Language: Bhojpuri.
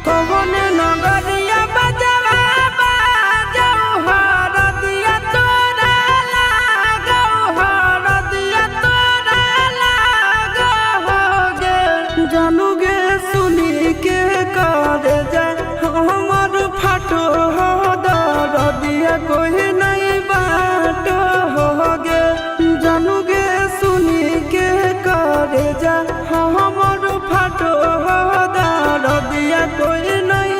कौन नगरिया बजवा बाजऊ हर दिया तोरा लागऊ हर दिया तोरा लागो गे जानू गे सुनी के कर जाए हमर फाटो हो दर दिया कोई नहीं बाटो हो गे जानू गे सुनी के कर जाए हमर फाटो हो दर दिया कोई नहीं